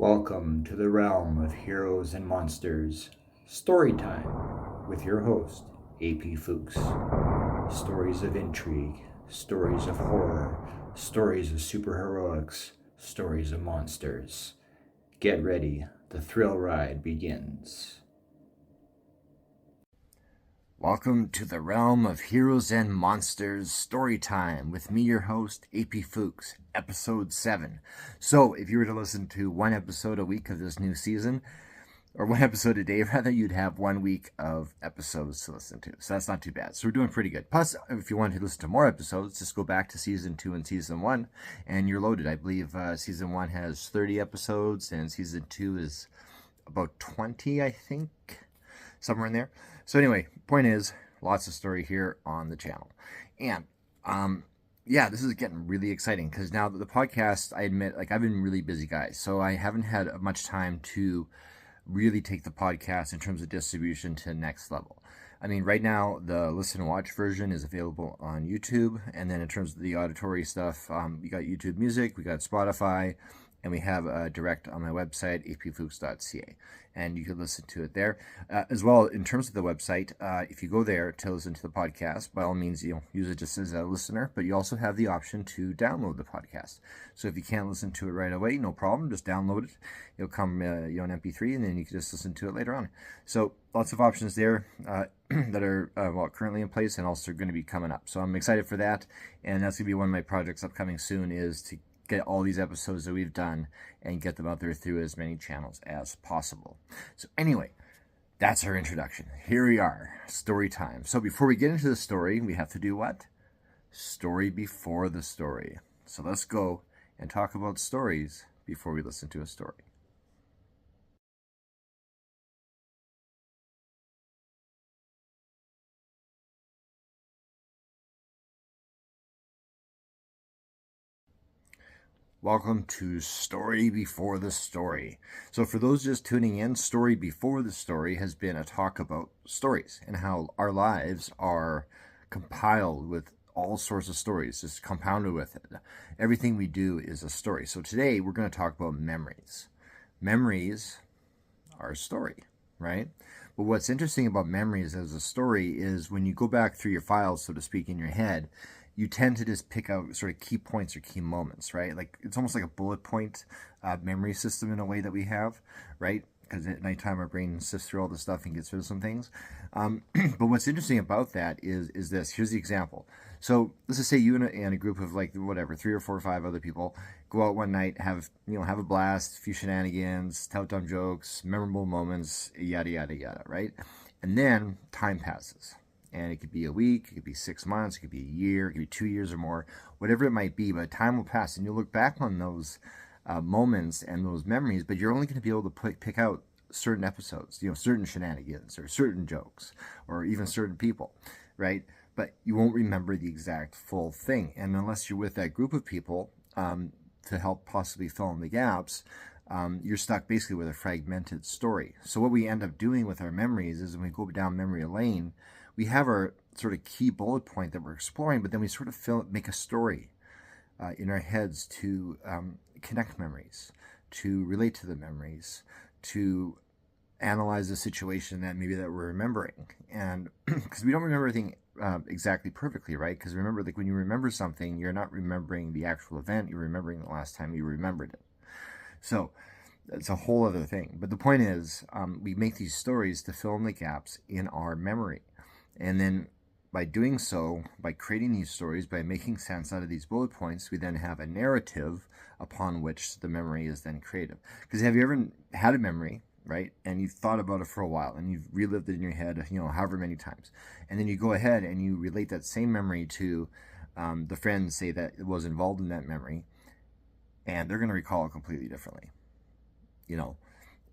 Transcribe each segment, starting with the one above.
Welcome to the realm of heroes and monsters, story time with your host, AP Fuchs. Stories of intrigue, stories of horror, stories of superheroics, stories of monsters. Get ready, the thrill ride begins. Welcome to the realm of heroes and monsters story time with me, your host, AP Fuchs, episode 7. So, if you were to listen to one episode a week of this new season, or one episode a day, rather, you'd have 1 week of episodes to listen to. So that's not too bad. So we're doing pretty good. Plus, if you want to listen to more episodes, just go back to season 2 and season 1, and you're loaded. I believe season 1 has 30 episodes, and season 2 is about 20, I think, somewhere in there. So anyway, point is, lots of story here on the channel. And this is getting really exciting because now the podcast, I admit, I've been really busy, guys. So I haven't had much time to really take the podcast in terms of distribution to the next level. I mean, right now, the listen and watch version is available on YouTube. And then in terms of the auditory stuff, we got YouTube Music, we got Spotify, and we have a direct on my website, apfuchs.ca, and you can listen to it there. As well, in terms of the website, if you go there to listen to the podcast, by all means, use it just as a listener, but you also have the option to download the podcast. So if you can't listen to it right away, no problem, just download it. It'll come in MP3, and then you can just listen to it later on. So lots of options there that are currently in place and also going to be coming up. So I'm excited for that, and that's going to be one of my projects upcoming soon, is to get all these episodes that we've done and get them out there through as many channels as possible. So anyway, that's our introduction. Here we are, story time. So before we get into the story, we have to do what? Story before the story. So let's go and talk about stories before we listen to a story. Welcome to Story Before the Story. So for those just tuning in, Story Before the Story has been a talk about stories and how our lives are compiled with all sorts of stories, just compounded with it. Everything we do is a story. So today we're going to talk about memories. Memories are a story, right? But what's interesting about memories as a story is when you go back through your files, so to speak, in your head, you tend to just pick out sort of key points or key moments, right? It's almost like a bullet point memory system in a way that we have, right? Because at nighttime our brain sifts through all the stuff and gets rid of some things. But what's interesting about that is this. Here's the example. So let's just say you and a group of 3 or 4 or 5 other people go out one night, have a blast, a few shenanigans, tell dumb jokes, memorable moments, yada yada yada, right? And then time passes. And it could be a week, it could be 6 months, it could be a year, it could be 2 years or more, whatever it might be. But time will pass, and you'll look back on those moments and those memories, but you're only going to be able to pick out certain episodes, certain shenanigans or certain jokes or even certain people, right? But you won't remember the exact full thing. And unless you're with that group of people to help possibly fill in the gaps, you're stuck basically with a fragmented story. So what we end up doing with our memories is when we go down memory lane, we have our sort of key bullet point that we're exploring, but then we sort of make a story in our heads to connect memories, to relate to the memories, to analyze the situation that we're remembering. And because we don't remember everything exactly perfectly, right? Because remember, when you remember something, you're not remembering the actual event, you're remembering the last time you remembered it. So that's a whole other thing. But the point is, we make these stories to fill in the gaps in our memory. And then by doing so, by creating these stories, by making sense out of these bullet points, we then have a narrative upon which the memory is then created. Because have you ever had a memory, right? And you've thought about it for a while and you've relived it in your head, however many times. And then you go ahead and you relate that same memory to the friends, say, that was involved in that memory, and they're going to recall it completely differently,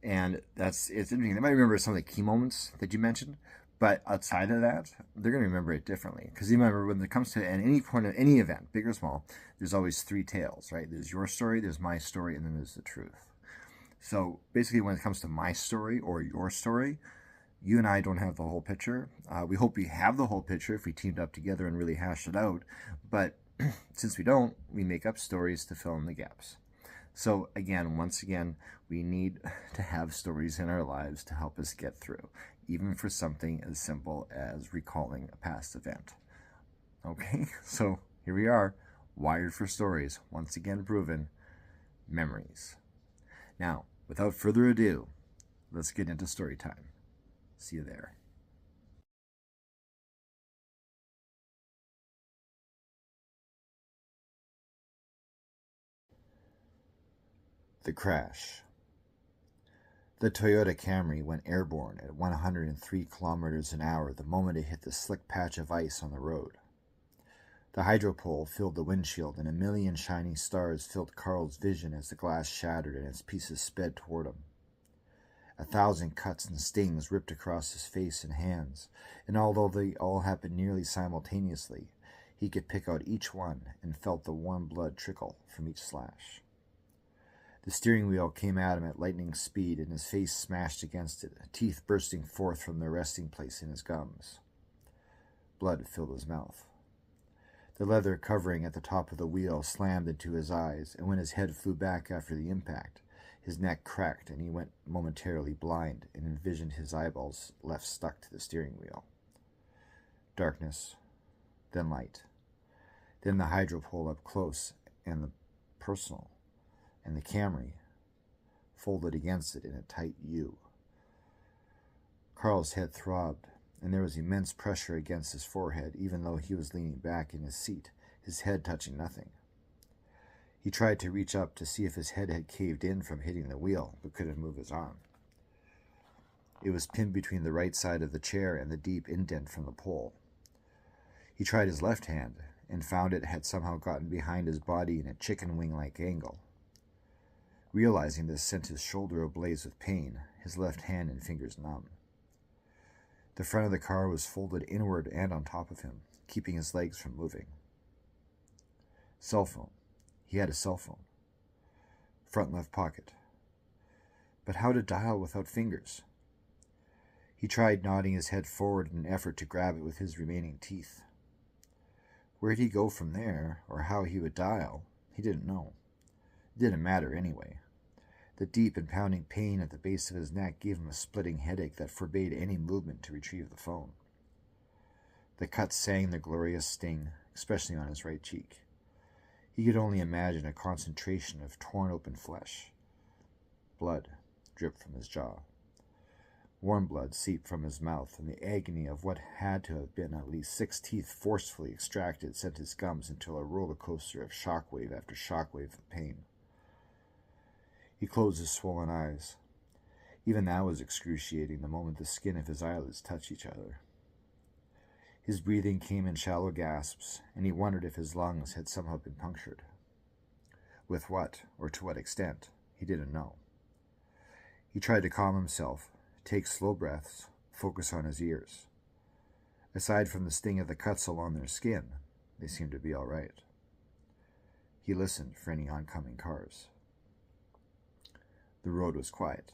And it's interesting. They might remember some of the key moments that you mentioned, but outside of that, they're going to remember it differently. Because remember, when it comes to any point of any event, big or small, there's always 3 tales, right? There's your story, there's my story, and then there's the truth. So basically, when it comes to my story or your story, you and I don't have the whole picture. We hope we have the whole picture if we teamed up together and really hashed it out. But since we don't, we make up stories to fill in the gaps. So again, once again, we need to have stories in our lives to help us get through, even for something as simple as recalling a past event. Okay, so here we are, wired for stories, once again proven, memories. Now, without further ado, let's get into story time. See you there. The crash. The Toyota Camry went airborne at 103 kilometers an hour the moment it hit the slick patch of ice on the road. The hydropole filled the windshield, and a million shining stars filled Carl's vision as the glass shattered and its pieces sped toward him. 1,000 cuts and stings ripped across his face and hands, and although they all happened nearly simultaneously, he could pick out each one and felt the warm blood trickle from each slash. The steering wheel came at him at lightning speed, and his face smashed against it, teeth bursting forth from their resting place in his gums. Blood filled his mouth. The leather covering at the top of the wheel slammed into his eyes, and when his head flew back after the impact, his neck cracked and he went momentarily blind and envisioned his eyeballs left stuck to the steering wheel. Darkness, then light, then the hydropole up close and the personal, and the Camry folded against it in a tight U. Carl's head throbbed, and there was immense pressure against his forehead, even though he was leaning back in his seat, his head touching nothing. He tried to reach up to see if his head had caved in from hitting the wheel, but couldn't move his arm. It was pinned between the right side of the chair and the deep indent from the pole. He tried his left hand, and found it had somehow gotten behind his body in a chicken wing-like angle. Realizing this sent his shoulder ablaze with pain, his left hand and fingers numb. The front of the car was folded inward and on top of him, keeping his legs from moving. Cell phone. He had a cell phone. Front left pocket. But how to dial without fingers? He tried nodding his head forward in an effort to grab it with his remaining teeth. Where'd he go from there, or how he would dial, he didn't know. It didn't matter anyway. The deep and pounding pain at the base of his neck gave him a splitting headache that forbade any movement to retrieve the phone. The cut sang their glorious sting, especially on his right cheek. He could only imagine a concentration of torn open flesh. Blood dripped from his jaw. Warm blood seeped from his mouth, and the agony of what had to have been at least 6 teeth forcefully extracted sent his gums into a roller coaster of shockwave after shockwave of pain. He closed his swollen eyes. Even that was excruciating the moment the skin of his eyelids touched each other. His breathing came in shallow gasps, and he wondered if his lungs had somehow been punctured. With what, or to what extent, he didn't know. He tried to calm himself, take slow breaths, focus on his ears. Aside from the sting of the cuts along their skin, they seemed to be all right. He listened for any oncoming cars. The road was quiet.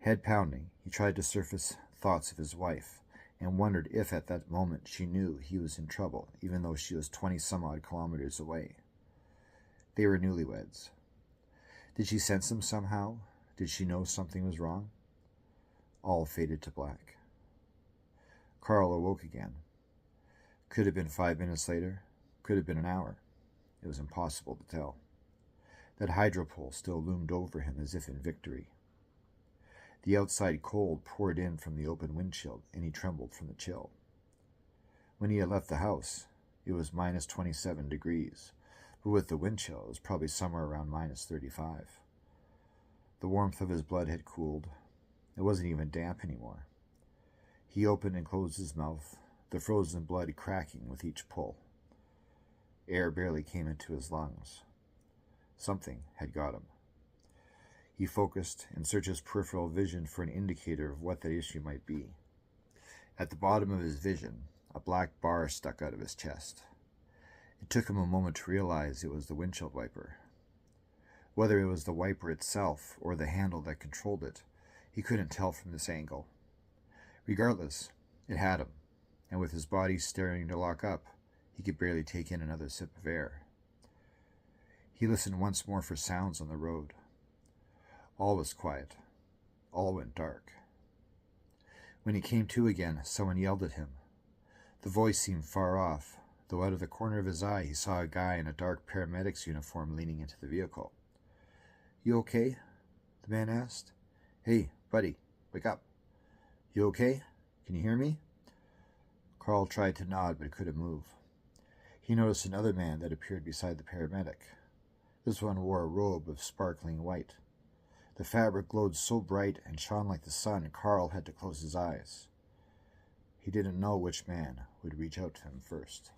Head pounding, he tried to surface thoughts of his wife, and wondered if at that moment she knew he was in trouble, even though she was 20-some-odd kilometers away. They were newlyweds. Did she sense him somehow? Did she know something was wrong? All faded to black. Carl awoke again. Could have been 5 minutes later. Could have been an hour. It was impossible to tell. That hydropole still loomed over him as if in victory. The outside cold poured in from the open windshield, and he trembled from the chill. When he had left the house, it was minus 27 degrees, but with the wind chill, it was probably somewhere around minus 35. The warmth of his blood had cooled. It wasn't even damp anymore. He opened and closed his mouth, the frozen blood cracking with each pull. Air barely came into his lungs. Something had got him. He focused and searched his peripheral vision for an indicator of what that issue might be. At the bottom of his vision, a black bar stuck out of his chest. It took him a moment to realize it was the windshield wiper. Whether it was the wiper itself or the handle that controlled it, he couldn't tell from this angle. Regardless, it had him, and with his body starting to lock up, he could barely take in another sip of air. He listened once more for sounds on the road. All was quiet. All went dark. When he came to again, someone yelled at him. The voice seemed far off, though out of the corner of his eye he saw a guy in a dark paramedic's uniform leaning into the vehicle. "You okay?" the man asked. "Hey, buddy, wake up. You okay? Can you hear me?" Carl tried to nod but couldn't move. He noticed another man that appeared beside the paramedic. This one wore a robe of sparkling white. The fabric glowed so bright and shone like the sun, Carl had to close his eyes. He didn't know which man would reach out to him first.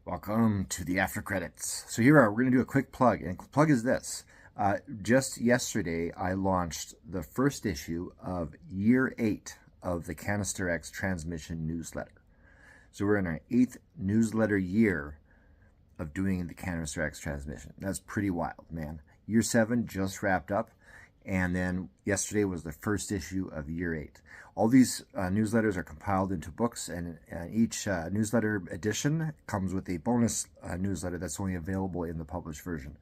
Welcome to the after credits. So here we're going to do a quick plug, and the plug is this. Just yesterday, I launched the first issue of Year 8 of the Canister X Transmission newsletter. So we're in our 8th newsletter year of doing the Canister X Transmission. That's pretty wild, man. Year 7 just wrapped up, and then yesterday was the first issue of Year 8. All these newsletters are compiled into books, and each newsletter edition comes with a bonus newsletter that's only available in the published version.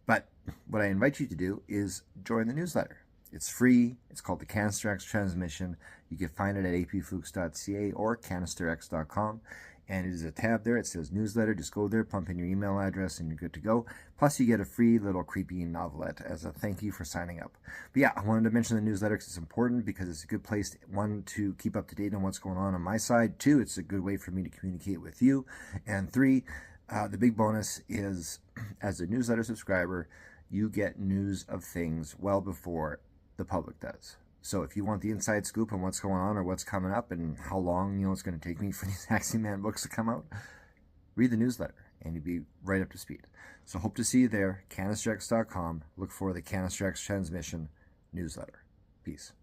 But what I invite you to do is join the newsletter. It's free. It's called the Canister X Transmission. You can find it at apfuchs.ca or canisterx.com. And it is a tab there. It says newsletter. Just go there, pump in your email address, and you're good to go. Plus, you get a free little creepy novelette as a thank you for signing up. But yeah, I wanted to mention the newsletter because it's important, because it's a good place, one, to keep up to date on what's going on my side. 2, it's a good way for me to communicate with you. And 3, the big bonus is, as a newsletter subscriber, you get news of things well before the public does. So if you want the inside scoop on what's going on or what's coming up and how long it's going to take me for these Axiom Man books to come out, read the newsletter and you'll be right up to speed. So hope to see you there. canisterx.com. Look for the Canister X Transmission newsletter. Peace.